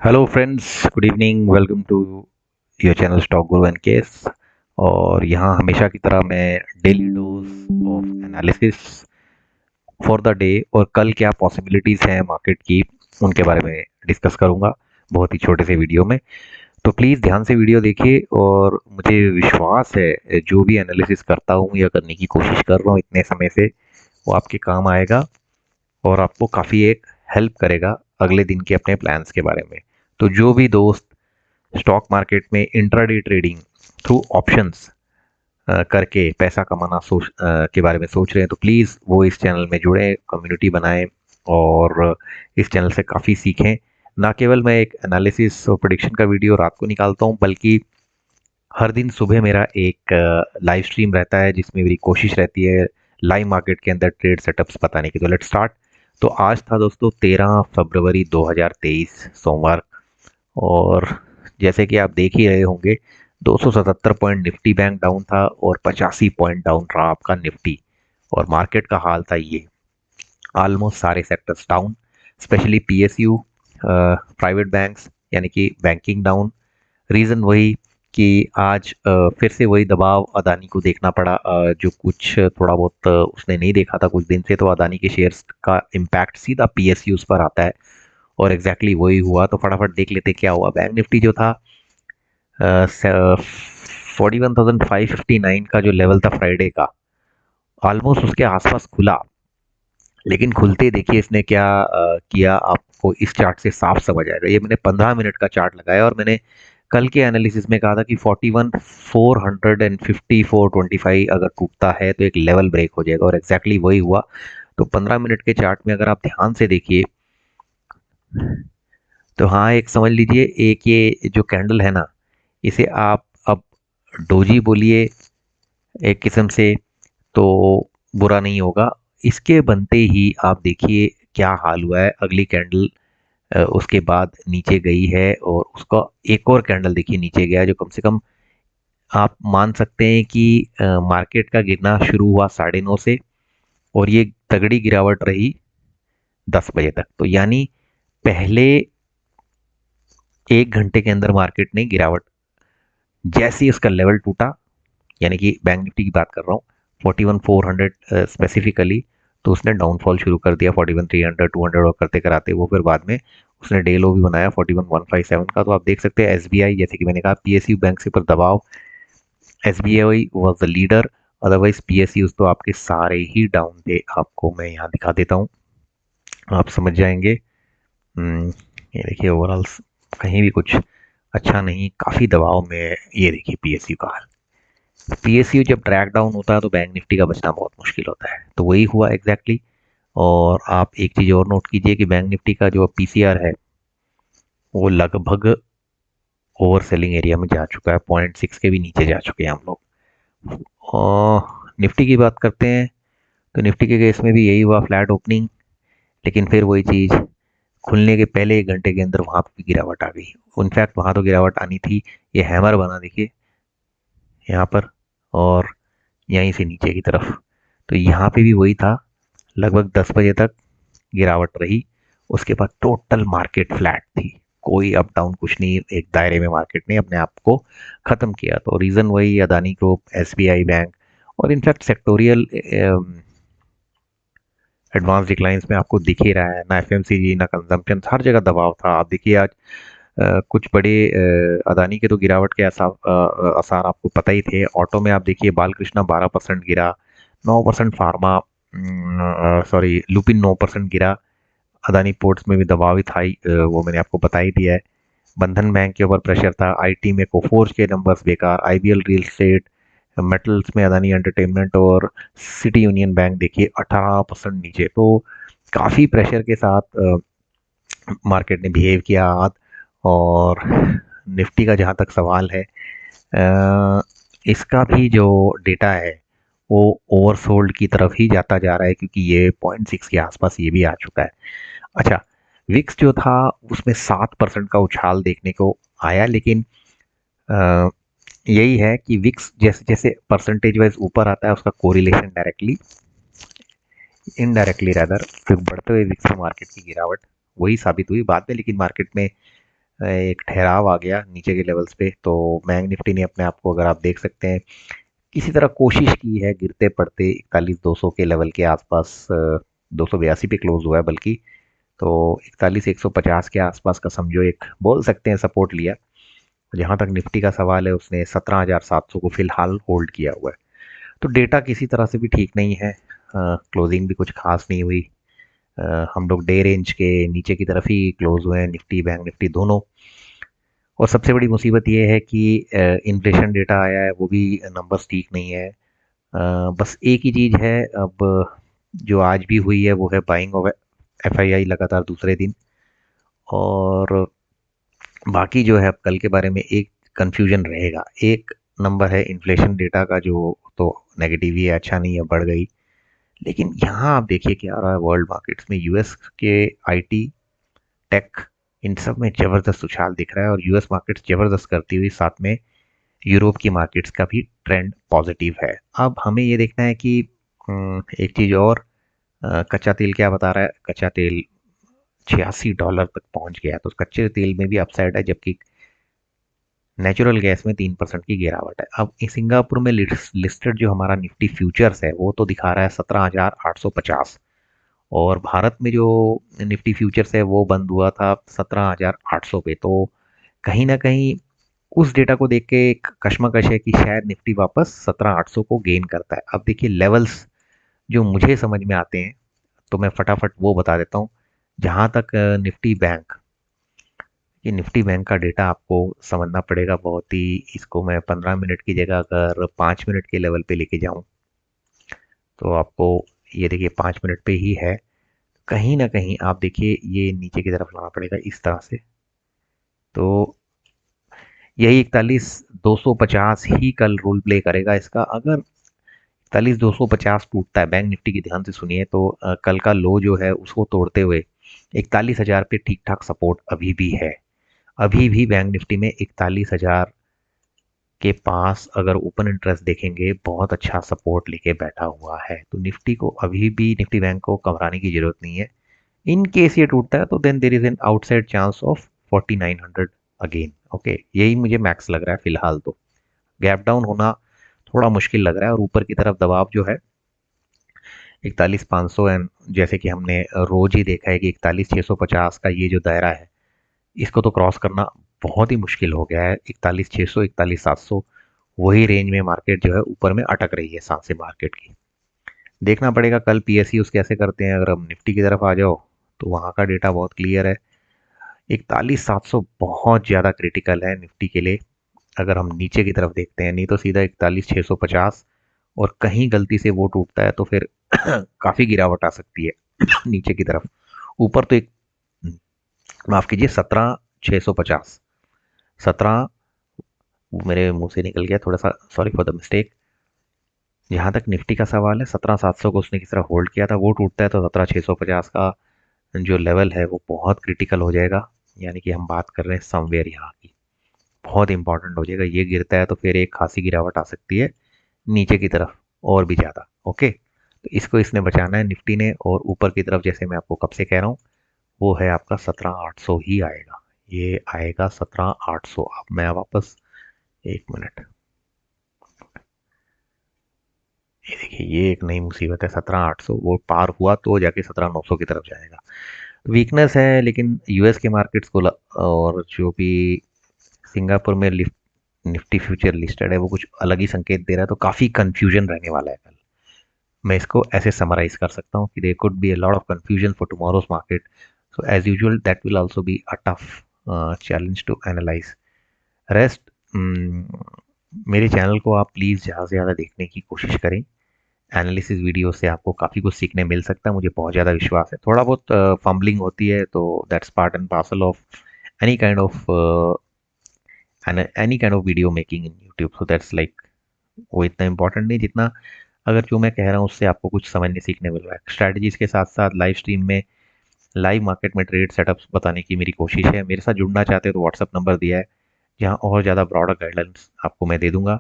Hello friends, good evening. Welcome to your channel stock guru and case. और यहाँ हमेशा की तरह मैं daily dose of analysis for the day और कल क्या पॉसिबिलिटीज़ हैं मार्केट की, उनके बारे में डिस्कस करूँगा बहुत ही छोटे से वीडियो में। तो प्लीज़ ध्यान से वीडियो देखिए और मुझे विश्वास है जो भी एनालिसिस करता हूँ या करने की कोशिश कर रहा हूँ इतने समय से, वो आपके काम आएगा और आपको काफ़ी एक हेल्प करेगा अगले दिन के अपने प्लान्स के बारे में। तो जो भी दोस्त स्टॉक मार्केट में इंट्राडे ट्रेडिंग थ्रू ऑप्शंस करके पैसा कमाना के बारे में सोच रहे हैं, तो प्लीज़ वो इस चैनल में जुड़ें, कम्युनिटी बनाएं और इस चैनल से काफ़ी सीखें। ना केवल मैं एक एनालिसिस और प्रेडिक्शन का वीडियो रात को निकालता हूँ, बल्कि हर दिन सुबह मेरा एक लाइव स्ट्रीम रहता है जिसमें मेरी कोशिश रहती है लाइव मार्केट के अंदर ट्रेड सेटअप्स बताने की। तो लेट्स स्टार्ट। तो आज था दोस्तों 13 फरवरी 2023 सोमवार। और जैसे कि आप देख ही रहे होंगे, 277 पॉइंट निफ्टी बैंक डाउन था और 85 पॉइंट डाउन रहा आपका निफ्टी। और मार्केट का हाल था ये, ऑलमोस्ट सारे sectors down, specially PSU, private banks यानी कि बैंकिंग डाउन। रीज़न वही कि आज फिर से वही दबाव अदानी को देखना पड़ा, जो कुछ थोड़ा बहुत उसने नहीं देखा था कुछ दिन से। तो अदानी के शेयर्स का इम्पैक्ट सीधा पीएसयूज पर आता है और एग्जैक्टली वही हुआ। तो फटाफट देख लेते क्या हुआ। बैंक निफ्टी जो था 41,559 का जो लेवल था फ्राइडे का, ऑलमोस्ट उसके आसपास खुला। लेकिन खुलते ही देखिए इसने क्या किया, आपको इस चार्ट से साफ समझ आएगा। ये मैंने 15 मिनट का चार्ट लगाया और मैंने कल के एनालिसिस में कहा था कि 41,450 425 अगर टूटता है तो एक लेवल ब्रेक हो जाएगा, और एग्जैक्टली वही हुआ। तो 15 मिनट के चार्ट में अगर आप ध्यान से देखिए, तो हाँ, एक समझ लीजिए, एक ये जो कैंडल है ना, इसे आप अब डोजी बोलिए एक किस्म से, तो बुरा नहीं होगा। इसके बनते ही आप देखिए क्या हाल हुआ है। अगली कैंडल उसके बाद नीचे गई है और उसका एक और कैंडल देखिए नीचे गया, जो कम से कम आप मान सकते हैं कि मार्केट का गिरना शुरू हुआ 9:30 से और ये तगड़ी गिरावट रही 10 बजे तक। तो यानी पहले 1 घंटे के अंदर मार्केट ने गिरावट, जैसे ही उसका लेवल टूटा, यानी कि बैंक निफ्टी की बात कर रहा हूँ, 41,400 स्पेसिफिकली, तो उसने डाउनफॉल शुरू कर दिया। 41,300 200 और करते कराते वो फिर बाद में उसने डे लो भी बनाया 41,157 का। तो आप देख सकते हैं एसबीआई, जैसे कि मैंने कहा, पीएसयू बैंक से पर दबाव, SBI was the leader. Otherwise PSU तो आपके सारे ही डाउन थे। आपको मैं यहाँ दिखा देता हूँ, आप समझ जाएंगे। ये देखिए ओवरऑल कहीं भी कुछ अच्छा नहीं, काफ़ी दबाव में है। ये देखिए पीएसयू का हाल। पीएसयू जब ट्रैक डाउन होता है तो बैंक निफ्टी का बचना बहुत मुश्किल होता है। तो वही हुआ एग्जैक्टली exactly। और आप एक चीज़ और नोट कीजिए कि बैंक निफ्टी का जो पीसीआर है वो लगभग ओवर सेलिंग एरिया में जा चुका है, 0.6 के भी नीचे जा चुके हैं हम लोग। और निफ्टी की बात करते हैं, तो निफ्टी के केस में भी यही हुआ, फ्लैट ओपनिंग। लेकिन फिर वही चीज़, खुलने के पहले 1 घंटे के अंदर वहाँ पर भी गिरावट आ गई। इनफैक्ट वहाँ तो गिरावट आनी थी, ये हैमर बना देखिए यहाँ पर, और यहीं से नीचे की तरफ। तो यहाँ पे भी वही था, लगभग 10 बजे तक गिरावट रही। उसके बाद टोटल मार्केट फ्लैट थी, कोई अप डाउन कुछ नहीं, एक दायरे में मार्केट ने अपने आप को ख़त्म किया। तो रीज़न वही, अदानी ग्रुप, एसबीआई बैंक, और इनफैक्ट सेक्टोरियल एडवांस डिक्लाइंस में आपको दिख ही रहा है। ना एफएमसीजी ना कंजम्पशन, हर जगह दबाव था। आप देखिए आज कुछ बड़े अदानी के तो गिरावट के आसार आपको पता ही थे। ऑटो में आप देखिए बालकृष्णा 12% गिरा, 9% फार्मा, सॉरी लुपिन 9% गिरा। अदानी पोर्ट्स में भी दबाव ही था वो मैंने आपको बता ही दिया है। बंधन बैंक के ऊपर प्रेशर था। आईटी में कोफोर्ज के नंबर्स बेकार, आईबीएल रियल एस्टेट, मेटल्स में अदानी एंटरटेनमेंट और सिटी यूनियन बैंक देखिए 18% नीचे। तो काफ़ी प्रेशर के साथ मार्केट ने बिहेव किया आज। और निफ्टी का जहाँ तक सवाल है, इसका भी जो डेटा है वो ओवरसोल्ड की तरफ ही जाता जा रहा है, क्योंकि ये 0.6 के आसपास ये भी आ चुका है। अच्छा, विक्स जो था उसमें 7% का उछाल देखने को आया। लेकिन अ, यही है कि विक्स जैसे जैसे परसेंटेज वाइज ऊपर आता है, उसका कोरिलेशन डायरेक्टली इनडायरेक्टली रैदर, फिर बढ़ते हुए विक्स मार्केट की गिरावट वही साबित हुई बाद में। लेकिन मार्केट में एक ठहराव आ गया नीचे के लेवल्स पे। तो बैंक निफ्टी ने अपने आप को, अगर आप देख सकते हैं, किसी तरह कोशिश की है गिरते पड़ते 41,200 के लेवल के आसपास, 282 पे क्लोज हुआ है बल्कि। तो 41,150 के आसपास का समझो एक बोल सकते हैं सपोर्ट लिया। जहां तक निफ्टी का सवाल है, उसने 17,700 को फिलहाल होल्ड किया हुआ है। तो डेटा किसी तरह से भी ठीक नहीं है, क्लोजिंग भी कुछ खास नहीं हुई। हम लोग डे रेंज के नीचे की तरफ ही क्लोज हुए हैं, निफ्टी बैंक निफ्टी दोनों। और सबसे बड़ी मुसीबत ये है कि इन्फ्लेशन डेटा आया है, वो भी नंबर्स ठीक नहीं है। बस एक ही चीज़ है अब जो आज भी हुई है, वो है बाइंग ऑफ एफआईआई लगातार दूसरे दिन। और बाकी जो है अब कल के बारे में एक कंफ्यूजन रहेगा। एक नंबर है इन्फ्लेशन डेटा का, जो तो नेगेटिव ही है, अच्छा नहीं है, बढ़ गई। लेकिन यहाँ आप देखिए क्या आ रहा है वर्ल्ड मार्केट्स में। यूएस के आईटी टेक इन सब में ज़बरदस्त उछाल दिख रहा है, और यूएस मार्केट्स ज़बरदस्त करती हुई, साथ में यूरोप की मार्केट्स का भी ट्रेंड पॉजिटिव है। अब हमें ये देखना है कि एक चीज़ और, कच्चा तेल क्या बता रहा है। कच्चा तेल $86 तक पहुंच गया, तो कच्चे तेल में भी अपसाइड है, जबकि नेचुरल गैस में 3% की गिरावट है। अब सिंगापुर में लिस्टेड जो हमारा निफ्टी फ्यूचर्स है, वो तो दिखा रहा है 17,850। और भारत में जो निफ्टी फ्यूचर्स है, वो बंद हुआ था 17,800 पे। तो कहीं ना कहीं उस डेटा को देख के एक कश्मकश है कि शायद निफ्टी वापस 17,800 को गेन करता है। अब देखिए लेवल्स जो मुझे समझ में आते हैं, तो मैं फटाफट वो बता देता हूँ। जहाँ तक निफ्टी बैंक, ये निफ्टी बैंक का डेटा आपको समझना पड़ेगा बहुत ही। इसको मैं 15 मिनट की जगह अगर 5 मिनट के लेवल पे लेके जाऊं, तो आपको ये देखिए 5 मिनट पे ही है। कहीं ना कहीं आप देखिए ये नीचे की तरफ लाना पड़ेगा इस तरह से। तो यही 41,250 ही कल रोल प्ले करेगा इसका। अगर 41,250 टूटता है, बैंक निफ्टी की ध्यान से सुनिए, तो कल का लो जो है उसको तोड़ते हुए 41,000 पे ठीक ठाक सपोर्ट अभी भी है। अभी भी बैंक निफ्टी में 41,000 के पास अगर ओपन इंटरेस्ट देखेंगे, बहुत अच्छा सपोर्ट लेके बैठा हुआ है। तो निफ्टी को अभी भी, निफ्टी बैंक को घबराने की जरूरत नहीं है। इन केस ये टूटता है, तो then there is an outside chance of 4900 again. Okay, यही मुझे मैक्स लग रहा है फिलहाल। तो गैप डाउन होना थोड़ा मुश्किल लग रहा है, और ऊपर की तरफ दबाव जो है 41,500 एंड जैसे कि हमने रोज ही देखा है कि 41,650 का ये जो दायरा है, इसको तो क्रॉस करना बहुत ही मुश्किल हो गया है। 41,600, 41,700, वही रेंज में मार्केट जो है ऊपर में अटक रही है सांसें मार्केट की। देखना पड़ेगा कल पीएसयू कैसे करते हैं। अगर हम निफ्टी की तरफ आ जाओ, तो वहाँ का डेटा बहुत क्लियर है। 41,700 बहुत ज़्यादा क्रिटिकल है निफ्टी के लिए। अगर हम नीचे की तरफ देखते हैं, नहीं तो सीधा 41,650, और कहीं गलती से वो टूटता है तो फिर काफ़ी गिरावट आ सकती है नीचे की तरफ। ऊपर तो एक, माफ़ कीजिए, 17,650, 17, वो मेरे मुंह से निकल गया थोड़ा सा, सॉरी फॉर द मिस्टेक। जहाँ तक निफ्टी का सवाल है, 17,700 को उसने किस तरह होल्ड किया था, वो टूटता है तो 17,650 का जो लेवल है वो बहुत क्रिटिकल हो जाएगा। यानी कि हम बात कर रहे हैं समवेयर यहाँ की, बहुत इंपॉर्टेंट हो जाएगा। ये गिरता है तो फिर एक खासी गिरावट आ सकती है नीचे की तरफ, और भी ज़्यादा। ओके, तो इसको इसने बचाना है निफ्टी ने। और ऊपर की तरफ जैसे मैं आपको कब से कह रहा हूँ, वो है आपका 17,800 ही आएगा। ये आएगा 17,800। अब मैं वापस, एक मिनट, ये देखिए ये एक नई मुसीबत है। 17,800 वो पार हुआ तो जाके 17,900 की तरफ जाएगा। वीकनेस है, लेकिन यूएस के मार्केट्स को और जो भी सिंगापुर में निफ्टी फ्यूचर लिस्टेड है, वो कुछ अलग ही संकेत दे रहा है। तो काफ़ी कंफ्यूजन रहने वाला है कल। मैं इसको ऐसे समराइज कर सकता हूँ कि there could be a lot of confusion for tomorrow's market. So as usual that will also be a tough challenge to analyse. Rest, मेरे चैनल को आप प्लीज़ ज़्यादा से ज़्यादा देखने की कोशिश करें। एनालिसिस वीडियो से आपको काफ़ी कुछ सीखने मिल सकता है, मुझे बहुत ज़्यादा विश्वास है। थोड़ा बहुत फंबलिंग होती है, तो that's part and parcel of any kind of any kind of video making in YouTube. So that's like, वो इतना इंपॉर्टेंट नहीं जितना अगर जो मैं कह रहा हूँ उससे आपको कुछ समझने सीखने मिल रहा है। स्ट्रैटेजीज के साथ साथ लाइव स्ट्रीम में, लाइव मार्केट में ट्रेड सेटअप्स बताने की मेरी कोशिश है। मेरे साथ जुड़ना चाहते हो तो व्हाट्सअप नंबर दिया है, जहाँ और ज़्यादा ब्रॉडर गाइडलाइंस आपको मैं दे दूंगा,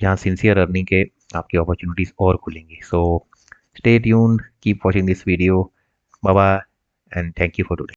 जहाँ सिंसियर अर्निंग के आपकी अपॉर्चुनिटीज़ और खुलेंगी। So stay tuned, keep watching this video, bye bye, and thank you for today.